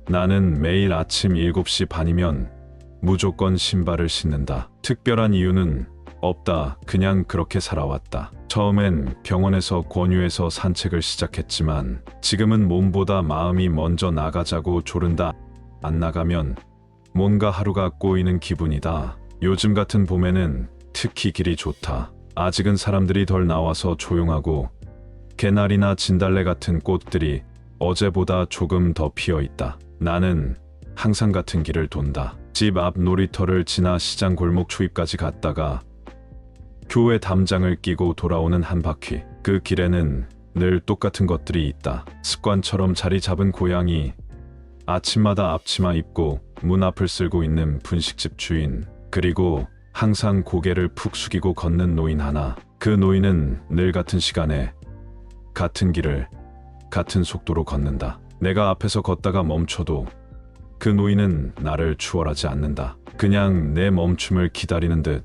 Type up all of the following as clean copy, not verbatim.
나는 매일 아침 7시 반이면 무조건 신발을 신는다. 특별한 이유는 없다. 그냥 그렇게 살아왔다. 처음엔 병원에서 권유해서 산책을 시작했지만 지금은 몸보다 마음이 먼저 나가자고 조른다. 안 나가면 뭔가 하루가 꼬이는 기분이다. 요즘 같은 봄에는 특히 길이 좋다. 아직은 사람들이 덜 나와서 조용하고 개나리나 진달래 같은 꽃들이 어제보다 조금 더 피어 있다. 나는 항상 같은 길을 돈다. 집 앞 놀이터를 지나 시장 골목 초입까지 갔다가 교회 담장을 끼고 돌아오는 한 바퀴. 그 길에는 늘 똑같은 것들이 있다. 습관처럼 자리 잡은 고양이, 아침마다 앞치마 입고 문 앞을 쓸고 있는 분식집 주인, 그리고 항상 고개를 푹 숙이고 걷는 노인 하나. 그 노인은 늘 같은 시간에 같은 길을 같은 속도로 걷는다. 내가 앞에서 걷다가 멈춰도 그 노인은 나를 추월하지 않는다. 그냥 내 멈춤을 기다리는 듯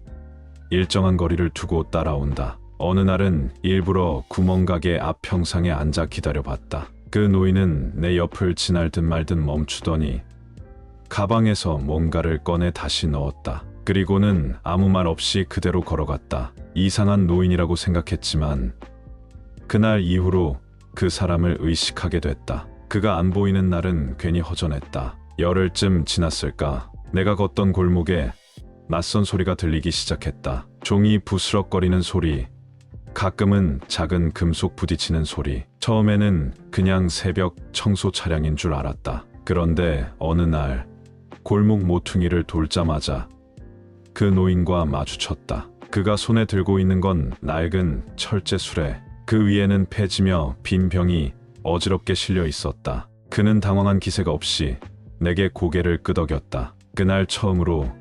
일정한 거리를 두고 따라온다. 어느 날은 일부러 구멍가게 앞 평상에 앉아 기다려봤다. 그 노인은 내 옆을 지날 듯 말 듯 멈추더니 가방에서 뭔가를 꺼내 다시 넣었다. 그리고는 아무 말 없이 그대로 걸어갔다. 이상한 노인이라고 생각했지만 그날 이후로 그 사람을 의식하게 됐다. 그가 안 보이는 날은 괜히 허전했다. 열흘쯤 지났을까? 내가 걷던 골목에 낯선 소리가 들리기 시작했다. 종이 부스럭거리는 소리, 가끔은 작은 금속 부딪히는 소리. 처음에는 그냥 새벽 청소 차량인 줄 알았다. 그런데 어느 날 골목 모퉁이를 돌자마자 그 노인과 마주쳤다. 그가 손에 들고 있는 건 낡은 철제 수레. 그 위에는 폐지며 빈 병이 어지럽게 실려 있었다. 그는 당황한 기색 없이 내게 고개를 끄덕였다. 그날 처음으로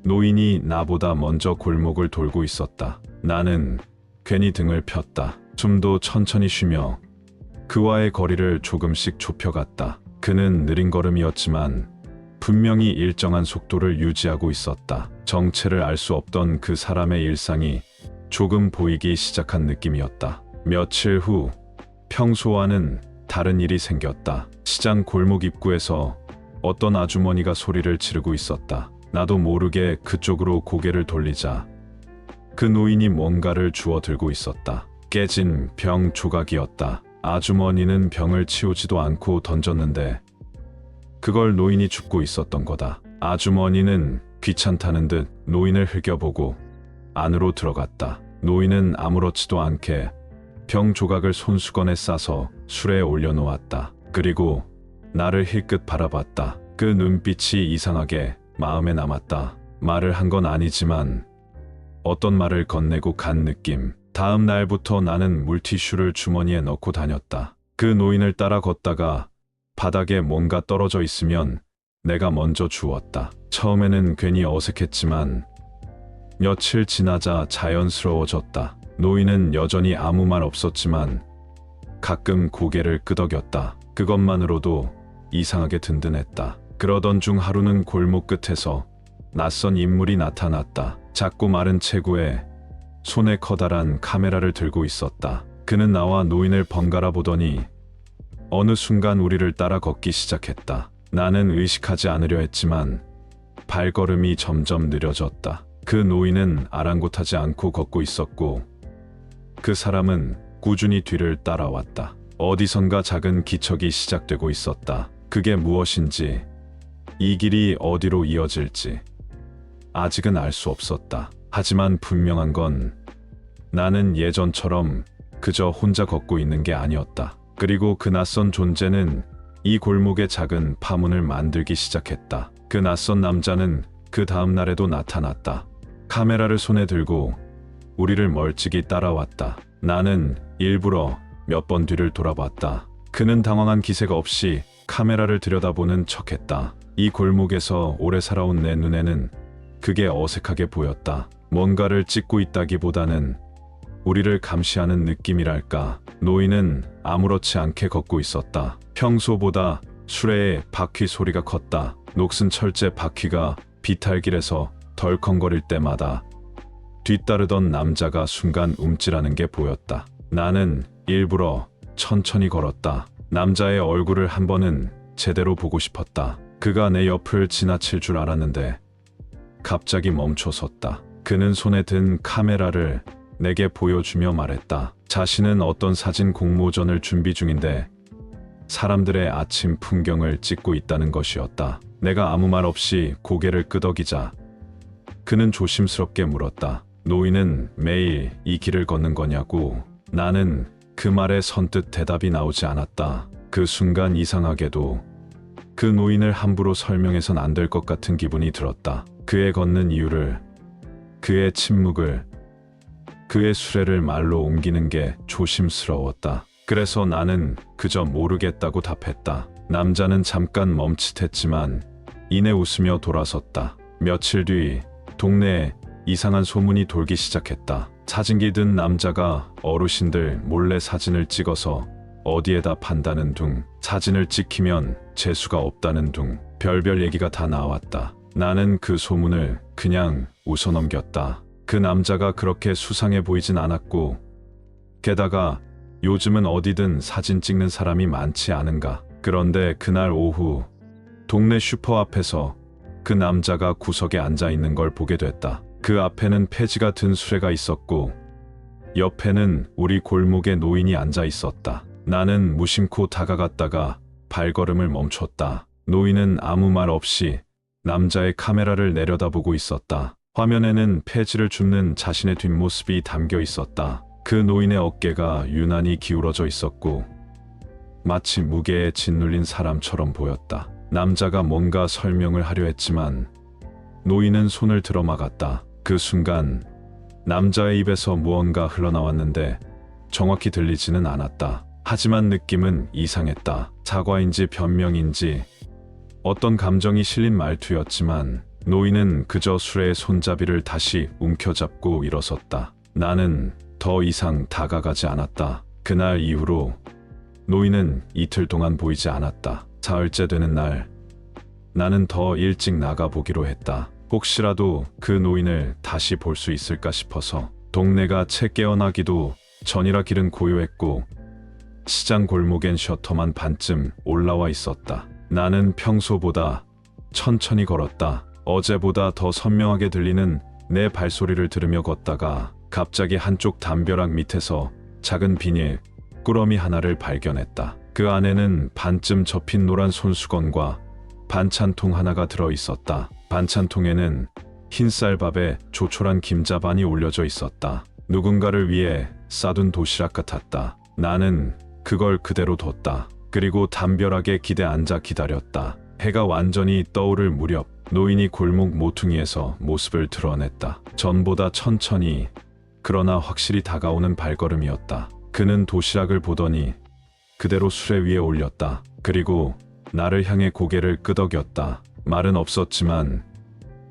노인이 나보다 먼저 골목을 돌고 있었다. 나는 괜히 등을 폈다. 숨도 천천히 쉬며 그와의 거리를 조금씩 좁혀갔다. 그는 느린 걸음이었지만 분명히 일정한 속도를 유지하고 있었다. 정체를 알 수 없던 그 사람의 일상이 조금 보이기 시작한 느낌이었다. 며칠 후 평소와는 다른 일이 생겼다. 시장 골목 입구에서 어떤 아주머니가 소리를 지르고 있었다. 나도 모르게 그쪽으로 고개를 돌리자 그 노인이 뭔가를 주워 들고 있었다. 깨진 병 조각이었다. 아주머니는 병을 치우지도 않고 던졌는데 그걸 노인이 줍고 있었던 거다. 아주머니는 귀찮다는 듯 노인을 흘겨보고 안으로 들어갔다. 노인은 아무렇지도 않게 병 조각을 손수건에 싸서 수레에 올려놓았다. 그리고 나를 힐끗 바라봤다. 그 눈빛이 이상하게 마음에 남았다. 말을 한 건 아니지만 어떤 말을 건네고 간 느낌. 다음 날부터 나는 물티슈를 주머니에 넣고 다녔다. 그 노인을 따라 걷다가 바닥에 뭔가 떨어져 있으면 내가 먼저 주웠다. 처음에는 괜히 어색했지만 며칠 지나자 자연스러워졌다. 노인은 여전히 아무 말 없었지만 가끔 고개를 끄덕였다. 그것만으로도 이상하게 든든했다. 그러던 중 하루는 골목 끝에서 낯선 인물이 나타났다. 작고 마른 체구에 손에 커다란 카메라를 들고 있었다. 그는 나와 노인을 번갈아 보더니 어느 순간 우리를 따라 걷기 시작했다. 나는 의식하지 않으려 했지만 발걸음이 점점 느려졌다. 그 노인은 아랑곳하지 않고 걷고 있었고 그 사람은 꾸준히 뒤를 따라왔다. 어디선가 작은 기척이 시작되고 있었다. 그게 무엇인지, 이 길이 어디로 이어질지 아직은 알 수 없었다. 하지만 분명한 건 나는 예전처럼 그저 혼자 걷고 있는 게 아니었다. 그리고 그 낯선 존재는 이 골목에 작은 파문을 만들기 시작했다. 그 낯선 남자는 그 다음 날에도 나타났다. 카메라를 손에 들고 우리를 멀찍이 따라왔다. 나는 일부러 몇 번 뒤를 돌아봤다. 그는 당황한 기색 없이 카메라를 들여다보는 척했다. 이 골목에서 오래 살아온 내 눈에는 그게 어색하게 보였다. 뭔가를 찍고 있다기보다는 우리를 감시하는 느낌이랄까. 노인은 아무렇지 않게 걷고 있었다. 평소보다 수레의 바퀴 소리가 컸다. 녹슨 철제 바퀴가 비탈길에서 덜컹거릴 때마다 뒤따르던 남자가 순간 움찔하는 게 보였다. 나는 일부러 천천히 걸었다. 남자의 얼굴을 한 번은 제대로 보고 싶었다. 그가 내 옆을 지나칠 줄 알았는데 갑자기 멈춰섰다. 그는 손에 든 카메라를 내게 보여주며 말했다. 자신은 어떤 사진 공모전을 준비 중인데 사람들의 아침 풍경을 찍고 있다는 것이었다. 내가 아무 말 없이 고개를 끄덕이자 그는 조심스럽게 물었다. 노인은 매일 이 길을 걷는 거냐고. 나는 그 말에 선뜻 대답이 나오지 않았다. 그 순간 이상하게도 그 노인을 함부로 설명해선 안 될 것 같은 기분이 들었다. 그의 걷는 이유를, 그의 침묵을, 그의 수레를 말로 옮기는 게 조심스러웠다. 그래서 나는 그저 모르겠다고 답했다. 남자는 잠깐 멈칫했지만 이내 웃으며 돌아섰다. 며칠 뒤 동네에 이상한 소문이 돌기 시작했다. 사진기 든 남자가 어르신들 몰래 사진을 찍어서 어디에다 판다는 둥, 사진을 찍히면 재수가 없다는 둥, 별별 얘기가 다 나왔다. 나는 그 소문을 그냥 웃어넘겼다. 그 남자가 그렇게 수상해 보이진 않았고, 게다가 요즘은 어디든 사진 찍는 사람이 많지 않은가. 그런데 그날 오후 동네 슈퍼 앞에서 그 남자가 구석에 앉아 있는 걸 보게 됐다. 그 앞에는 폐지가 든 수레가 있었고 옆에는 우리 골목에 노인이 앉아 있었다. 나는 무심코 다가갔다가 발걸음을 멈췄다. 노인은 아무 말 없이 남자의 카메라를 내려다보고 있었다. 화면에는 폐지를 줍는 자신의 뒷모습이 담겨 있었다. 그 노인의 어깨가 유난히 기울어져 있었고 마치 무게에 짓눌린 사람처럼 보였다. 남자가 뭔가 설명을 하려 했지만 노인은 손을 들어 막았다. 그 순간 남자의 입에서 무언가 흘러나왔는데 정확히 들리지는 않았다. 하지만 느낌은 이상했다. 사과인지 변명인지 어떤 감정이 실린 말투였지만 노인은 그저 수레의 손잡이를 다시 움켜잡고 일어섰다. 나는 더 이상 다가가지 않았다. 그날 이후로 노인은 이틀 동안 보이지 않았다. 사흘째 되는 날 나는 더 일찍 나가보기로 했다. 혹시라도 그 노인을 다시 볼 수 있을까 싶어서. 동네가 채 깨어나기도 전이라 길은 고요했고 시장 골목엔 셔터만 반쯤 올라와 있었다. 나는 평소보다 천천히 걸었다. 어제보다 더 선명하게 들리는 내 발소리를 들으며 걷다가 갑자기 한쪽 담벼락 밑에서 작은 비닐 꾸러미 하나를 발견했다. 그 안에는 반쯤 접힌 노란 손수건과 반찬통 하나가 들어 있었다. 반찬통에는 흰쌀밥에 조촐한 김자반이 올려져 있었다. 누군가를 위해 싸둔 도시락 같았다. 나는 그걸 그대로 뒀다. 그리고 담벼락에 기대 앉아 기다렸다. 해가 완전히 떠오를 무렵 노인이 골목 모퉁이에서 모습을 드러냈다. 전보다 천천히 그러나 확실히 다가오는 발걸음이었다. 그는 도시락을 보더니 그대로 수레 위에 올렸다. 그리고 나를 향해 고개를 끄덕였다. 말은 없었지만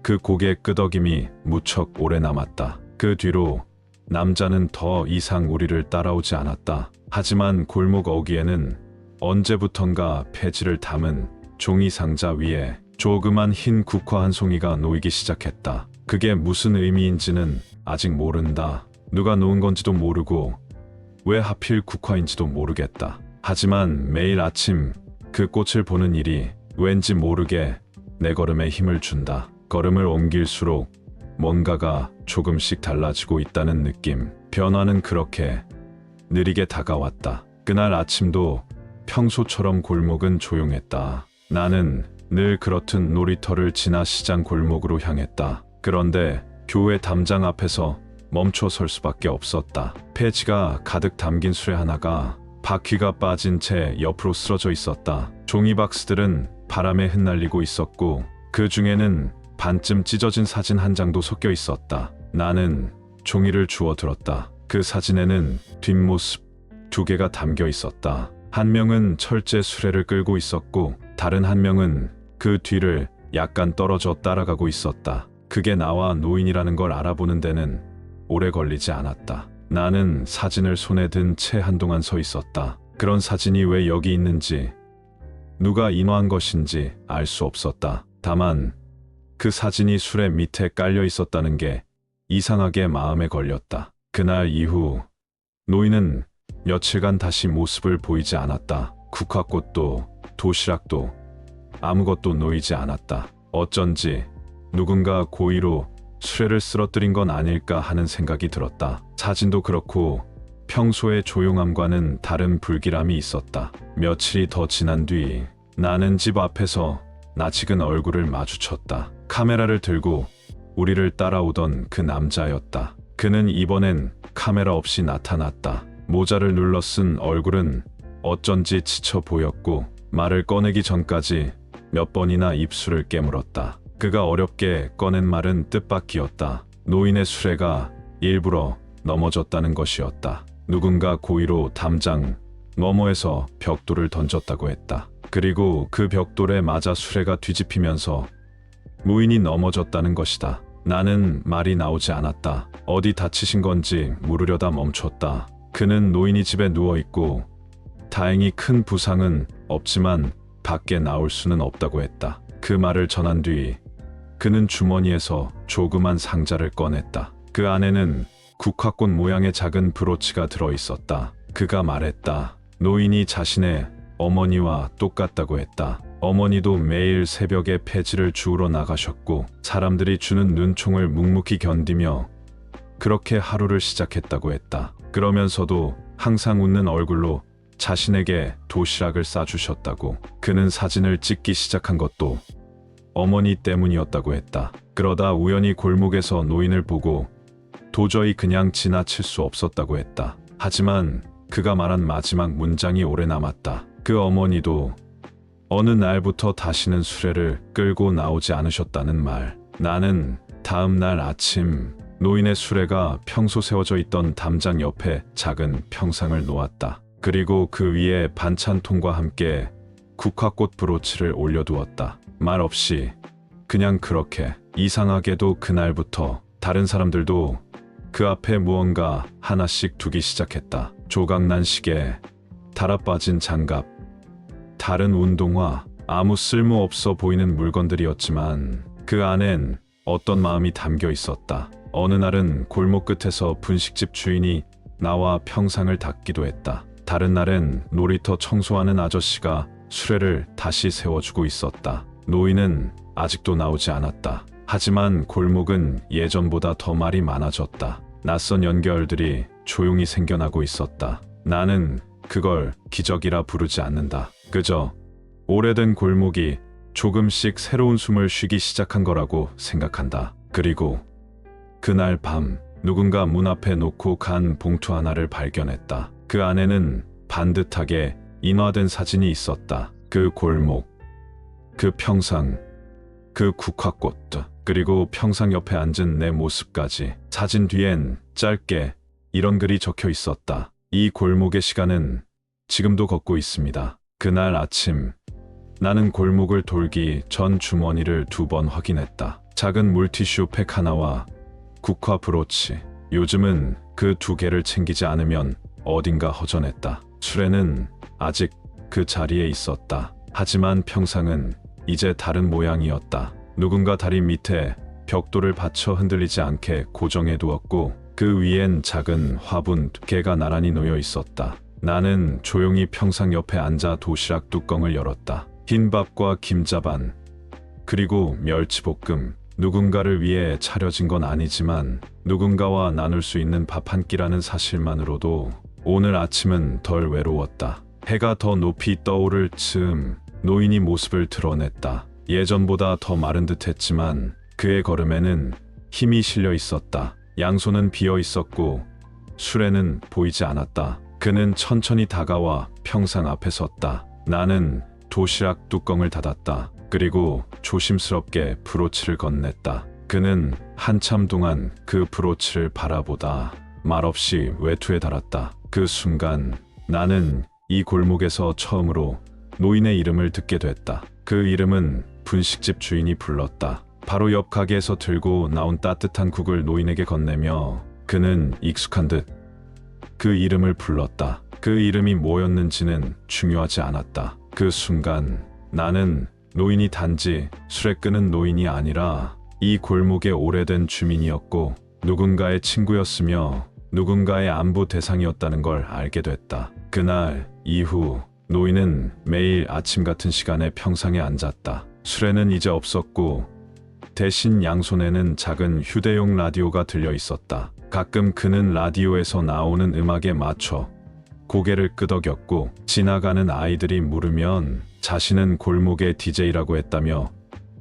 그 고개 끄덕임이 무척 오래 남았다. 그 뒤로 남자는 더 이상 우리를 따라오지 않았다. 하지만 골목 어귀에는 언제부턴가 폐지를 담은 종이 상자 위에 조그만 흰 국화 한 송이가 놓이기 시작했다. 그게 무슨 의미인지는 아직 모른다. 누가 놓은 건지도 모르고 왜 하필 국화인지도 모르겠다. 하지만 매일 아침 그 꽃을 보는 일이 왠지 모르게 내 걸음에 힘을 준다. 걸음을 옮길수록 뭔가가 조금씩 달라지고 있다는 느낌. 변화는 그렇게 느리게 다가왔다. 그날 아침도 평소처럼 골목은 조용했다. 나는 늘 그렇듯 놀이터를 지나 시장 골목으로 향했다. 그런데 교회 담장 앞에서 멈춰 설 수밖에 없었다. 폐지가 가득 담긴 수레 하나가 바퀴가 빠진 채 옆으로 쓰러져 있었다. 종이 박스들은 바람에 흩날리고 있었고 그 중에는 반쯤 찢어진 사진 한 장도 섞여 있었다. 나는 종이를 주워 들었다. 그 사진에는 뒷모습 두 개가 담겨 있었다. 한 명은 철제 수레를 끌고 있었고 다른 한 명은 그 뒤를 약간 떨어져 따라가고 있었다. 그게 나와 노인이라는 걸 알아보는 데는 오래 걸리지 않았다. 나는 사진을 손에 든 채 한동안 서 있었다. 그런 사진이 왜 여기 있는지, 누가 인화한 것인지 알 수 없었다. 다만 그 사진이 수레 밑에 깔려 있었다는 게 이상하게 마음에 걸렸다. 그날 이후 노인은 며칠간 다시 모습을 보이지 않았다. 국화꽃도 도시락도 아무것도 놓이지 않았다. 어쩐지 누군가 고의로 수레를 쓰러뜨린 건 아닐까 하는 생각이 들었다. 사진도 그렇고 평소의 조용함과는 다른 불길함이 있었다. 며칠이 더 지난 뒤 나는 집 앞에서 낯익은 얼굴을 마주쳤다. 카메라를 들고 우리를 따라오던 그 남자였다. 그는 이번엔 카메라 없이 나타났다. 모자를 눌러 쓴 얼굴은 어쩐지 지쳐 보였고 말을 꺼내기 전까지 몇 번이나 입술을 깨물었다. 그가 어렵게 꺼낸 말은 뜻밖이었다. 노인의 수레가 일부러 넘어졌다는 것이었다. 누군가 고의로 담장 너머에서 벽돌을 던졌다고 했다. 그리고 그 벽돌에 맞아 수레가 뒤집히면서 노인이 넘어졌다는 것이다. 나는 말이 나오지 않았다. 어디 다치신 건지 물으려다 멈췄다. 그는 노인이 집에 누워있고 다행히 큰 부상은 없지만 밖에 나올 수는 없다고 했다. 그 말을 전한 뒤 그는 주머니에서 조그만 상자를 꺼냈다. 그 안에는 국화꽃 모양의 작은 브로치가 들어있었다. 그가 말했다. 노인이 자신의 어머니와 똑같다고 했다. 어머니도 매일 새벽에 폐지를 주우러 나가셨고 사람들이 주는 눈총을 묵묵히 견디며 그렇게 하루를 시작했다고 했다. 그러면서도 항상 웃는 얼굴로 자신에게 도시락을 싸주셨다고. 그는 사진을 찍기 시작한 것도 어머니 때문이었다고 했다. 그러다 우연히 골목에서 노인을 보고 도저히 그냥 지나칠 수 없었다고 했다. 하지만 그가 말한 마지막 문장이 오래 남았다. 그 어머니도 어느 날부터 다시는 수레를 끌고 나오지 않으셨다는 말. 나는 다음 날 아침 노인의 수레가 평소 세워져 있던 담장 옆에 작은 평상을 놓았다. 그리고 그 위에 반찬통과 함께 국화꽃 브로치를 올려두었다. 말 없이 그냥 그렇게. 이상하게도 그날부터 다른 사람들도 그 앞에 무언가 하나씩 두기 시작했다. 조각난 시계, 달아빠진 장갑, 다른 운동화, 아무 쓸모없어 보이는 물건들이었지만 그 안엔 어떤 마음이 담겨 있었다. 어느 날은 골목 끝에서 분식집 주인이 나와 평상을 닦기도 했다. 다른 날엔 놀이터 청소하는 아저씨가 수레를 다시 세워주고 있었다. 노인은 아직도 나오지 않았다. 하지만 골목은 예전보다 더 말이 많아졌다. 낯선 연결들이 조용히 생겨나고 있었다. 나는 그걸 기적이라 부르지 않는다. 그저 오래된 골목이 조금씩 새로운 숨을 쉬기 시작한 거라고 생각한다. 그리고 그날 밤 누군가 문 앞에 놓고 간 봉투 하나를 발견했다. 그 안에는 반듯하게 인화된 사진이 있었다. 그 골목, 그 평상, 그 국화꽃, 그리고 평상 옆에 앉은 내 모습까지. 사진 뒤엔 짧게 이런 글이 적혀 있었다. 이 골목의 시간은 지금도 걷고 있습니다. 그날 아침 나는 골목을 돌기 전 주머니를 2번 확인했다. 작은 물티슈 팩 하나와 국화 브로치. 요즘은 그 2개를 챙기지 않으면 어딘가 허전했다. 수레는 아직 그 자리에 있었다. 하지만 평상은 이제 다른 모양이었다. 누군가 다리 밑에 벽돌을 받쳐 흔들리지 않게 고정해 두었고 그 위엔 작은 화분 2개가 나란히 놓여 있었다. 나는 조용히 평상 옆에 앉아 도시락 뚜껑을 열었다. 흰밥과 김자반, 그리고 멸치볶음. 누군가를 위해 차려진 건 아니지만 누군가와 나눌 수 있는 밥 한 끼라는 사실만으로도 오늘 아침은 덜 외로웠다. 해가 더 높이 떠오를 즈음 노인이 모습을 드러냈다. 예전보다 더 마른 듯 했지만 그의 걸음에는 힘이 실려 있었다. 양손은 비어 있었고 수레는 보이지 않았다. 그는 천천히 다가와 평상 앞에 섰다. 나는 도시락 뚜껑을 닫았다. 그리고 조심스럽게 브로치를 건넸다. 그는 한참 동안 그 브로치를 바라보다 말없이 외투에 달았다. 그 순간 나는 이 골목에서 처음으로 노인의 이름을 듣게 됐다. 그 이름은 분식집 주인이 불렀다. 바로 옆 가게에서 들고 나온 따뜻한 국을 노인에게 건네며 그는 익숙한 듯 그 이름을 불렀다. 그 이름이 뭐였는지는 중요하지 않았다. 그 순간 나는 노인이 단지 수레 끄는 노인이 아니라 이 골목의 오래된 주민이었고 누군가의 친구였으며 누군가의 안부 대상이었다는 걸 알게 됐다. 그날 이후 노인은 매일 아침 같은 시간에 평상에 앉았다. 수레는 이제 없었고 대신 양손에는 작은 휴대용 라디오가 들려 있었다. 가끔 그는 라디오에서 나오는 음악에 맞춰 고개를 끄덕였고 지나가는 아이들이 물으면 자신은 골목의 DJ라고 했다며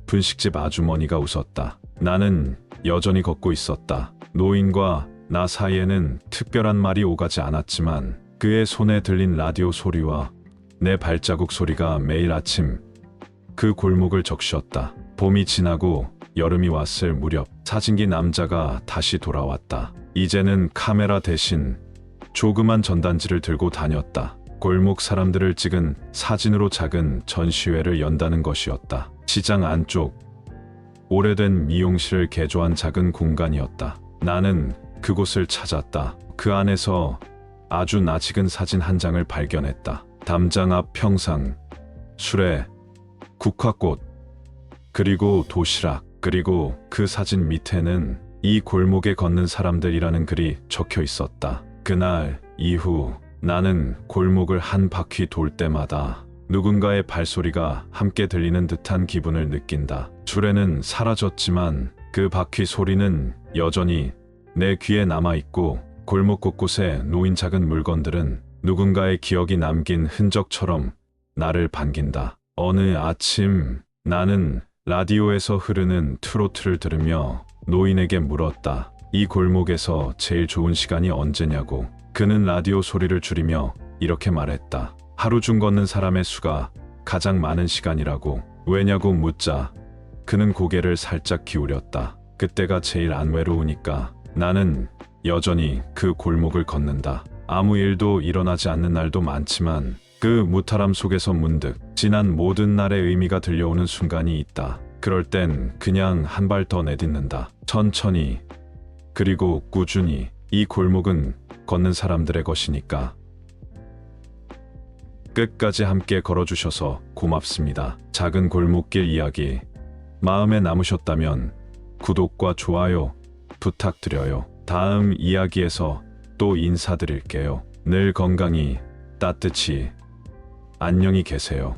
분식집 아주머니가 웃었다. 나는 여전히 걷고 있었다. 노인과 나 사이에는 특별한 말이 오가지 않았지만 그의 손에 들린 라디오 소리와 내 발자국 소리가 매일 아침 그 골목을 적셨다. 봄이 지나고 여름이 왔을 무렵 사진기 남자가 다시 돌아왔다. 이제는 카메라 대신 조그만 전단지를 들고 다녔다. 골목 사람들을 찍은 사진으로 작은 전시회를 연다는 것이었다. 시장 안쪽 오래된 미용실을 개조한 작은 공간이었다. 나는 그곳을 찾았다. 그 안에서 아주 낯익은 사진 한 장을 발견했다. 담장 앞 평상, 수레, 국화꽃, 그리고 도시락, 그리고 그 사진 밑에는 이 골목에 걷는 사람들이라는 글이 적혀 있었다. 그날 이후 나는 골목을 한 바퀴 돌 때마다 누군가의 발소리가 함께 들리는 듯한 기분을 느낀다. 수레는 사라졌지만 그 바퀴 소리는 여전히 내 귀에 남아있고 골목 곳곳에 놓인 작은 물건들은 누군가의 기억이 남긴 흔적처럼 나를 반긴다. 어느 아침 나는 라디오에서 흐르는 트로트를 들으며 노인에게 물었다. 이 골목에서 제일 좋은 시간이 언제냐고. 그는 라디오 소리를 줄이며 이렇게 말했다. 하루 중 걷는 사람의 수가 가장 많은 시간이라고. 왜냐고 묻자 그는 고개를 살짝 기울였다. 그때가 제일 안 외로우니까. 나는 여전히 그 골목을 걷는다. 아무 일도 일어나지 않는 날도 많지만 그 무탈함 속에서 문득 지난 모든 날의 의미가 들려오는 순간이 있다. 그럴 땐 그냥 한 발 더 내딛는다. 천천히, 그리고 꾸준히. 이 골목은 걷는 사람들의 것이니까. 끝까지 함께 걸어주셔서 고맙습니다. 작은 골목길 이야기 마음에 남으셨다면 구독과 좋아요 부탁드려요. 다음 이야기에서 또 인사드릴게요. 늘 건강히 따뜻히 안녕히 계세요.